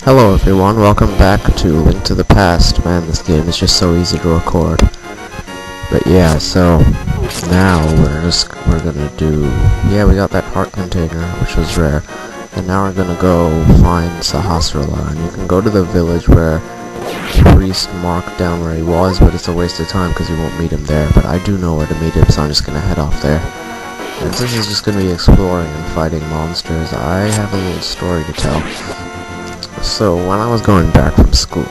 Hello everyone, welcome back to Link to the Past. Man, this game is just so easy to record. But yeah, so now we're gonna do, we got that heart container, which was rare. And now we're gonna go find Sahasrara, and you can go to the village where the priest marked down where he was, but it's a waste of time because you won't meet him there. But I do know where to meet him, so I'm just gonna head off there. And since it's just gonna be exploring and fighting monsters, I have a little story to tell. So, when I was going back from school,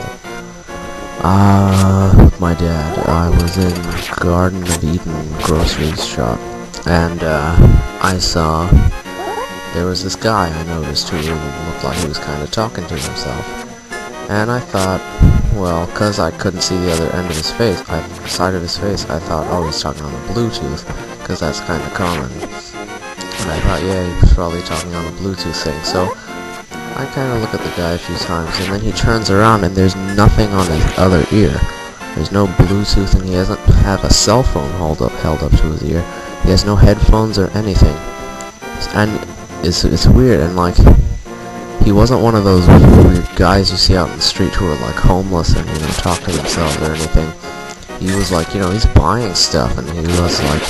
with my dad, I was in Garden of Eden grocery shop, and, I saw there was this guy I noticed who looked like he was kind of talking to himself. And I thought, well, cause I couldn't see the other end of his face, side of his face, I thought, oh, he's talking on the Bluetooth, cause that's kind of common. And I thought, yeah, he was probably talking on the Bluetooth thing, so I kind of look at the guy a few times, and then he turns around and there's nothing on his other ear. There's no Bluetooth, and he doesn't have a cell phone held up to his ear. He has no headphones or anything. And it's weird, and like, he wasn't one of those weird guys you see out in the street who are like homeless and, talk to themselves or anything. He was like, he's buying stuff, and he was like,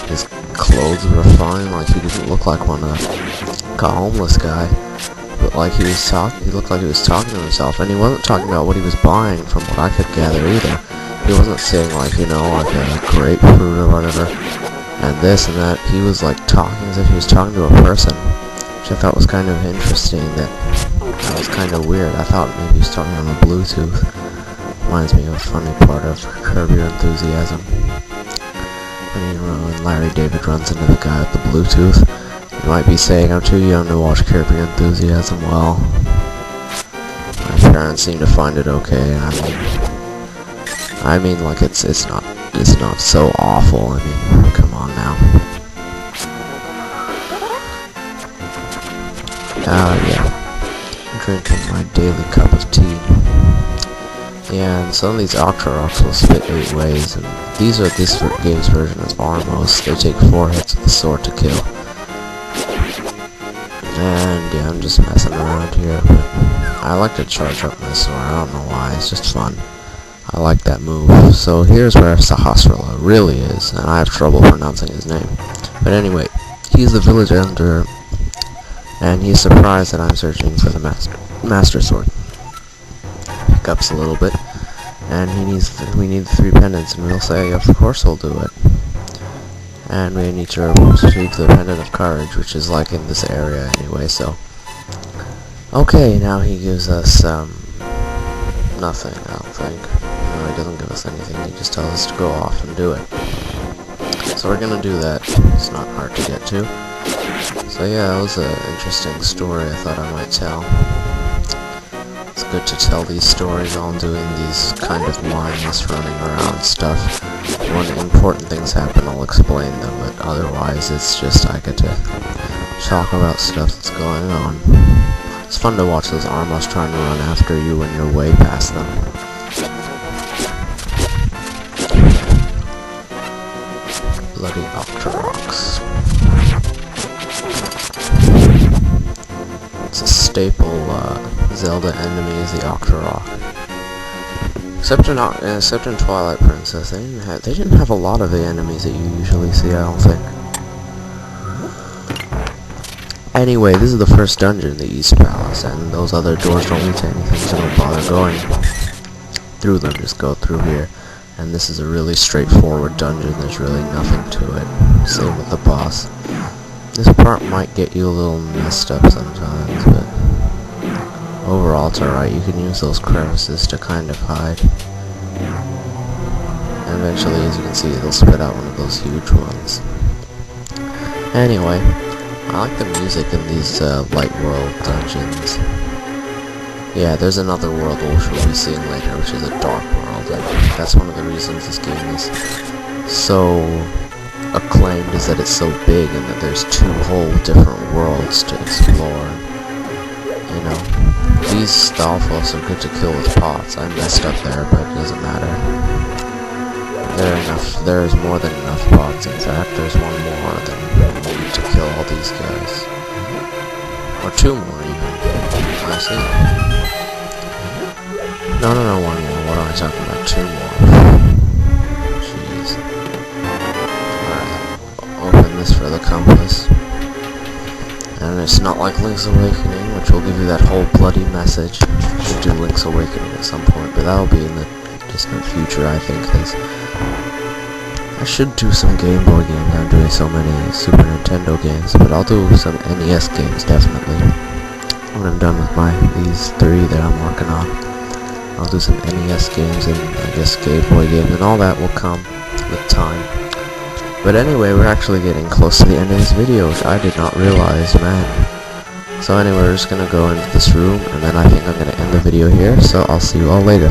his clothes were fine, like he didn't look like a homeless guy. But like he looked like he was talking to himself, and he wasn't talking about what he was buying from what I could gather either. He wasn't saying like, like a grapefruit or whatever, and this and that. He was like talking as if he was talking to a person, which I thought was kind of interesting. That was kind of weird. I thought maybe he was talking on the Bluetooth. Reminds me of a funny part of Curb Your Enthusiasm. When Larry David runs into the guy with the Bluetooth. You might be saying, I'm too young to watch Curb Your Enthusiasm. Well, my parents seem to find it okay. I mean, like it's not so awful. I mean, come on now. Yeah, drinking my daily cup of tea. Yeah, and some of these Octoroks will spit 8 ways, and these are this game's version of Armos. They take 4 hits with the sword to kill. And yeah, I'm just messing around here, but I like to charge up my sword. I don't know why, it's just fun. I like that move. So here's where Sahasrara really is, and I have trouble pronouncing his name. But anyway, he's the village elder, and he's surprised that I'm searching for the master sword. Hiccups a little bit, and we need the 3 pendants, and we'll say, of course we'll do it. And we need to retrieve the Pendant of Courage, which is like in this area anyway, so. Okay, now he gives us, nothing, I don't think. No, he doesn't give us anything, he just tells us to go off and do it. So we're gonna do that. It's not hard to get to. So yeah, that was an interesting story I thought I might tell. It's good to tell these stories while I'm doing these kind of mindless running around stuff. When important things happen, I'll explain them, but otherwise it's just I get to talk about stuff that's going on. It's fun to watch those Armos trying to run after you when you're way past them. Bloody Octoroks. It's a staple Zelda enemy is the Octorok. Except in Twilight Princess, they didn't have a lot of the enemies that you usually see, I don't think. Anyway, this is the first dungeon in the East Palace, and those other doors don't lead to anything, so don't bother going through them, just go through here. And this is a really straightforward dungeon, there's really nothing to it. Same with the boss. This part might get you a little messed up sometimes, but overall it's alright. You can use those crevices to kind of hide. And eventually, as you can see, it'll spit out one of those huge ones. Anyway, I like the music in these light world dungeons. Yeah, there's another world which we'll be seeing later, which is a dark world, and that's one of the reasons this game is so acclaimed, is that it's so big and that there's 2 whole different worlds to explore. These Stalfos are good to kill with pots. I messed up there, but it doesn't matter. There is more than enough pots. In fact, there's 1 more than we need to kill all these guys. Or 2 more even. I see. am I talking about? 2 more. Jeez. Alright, open this for the compass. And it's not like Link's Awakening, which will give you that whole bloody message. We'll do Link's Awakening at some point, but that'll be in the distant future, I think, because I should do some Game Boy games. I'm doing so many Super Nintendo games, but I'll do some NES games, definitely. When I'm done with these 3 that I'm working on, I'll do some NES games and I guess Game Boy games, and all that will come with time. But anyway, we're actually getting close to the end of this video, which I did not realize, man. So anyway, we're just gonna go into this room, and then I think I'm gonna end the video here, so I'll see you all later.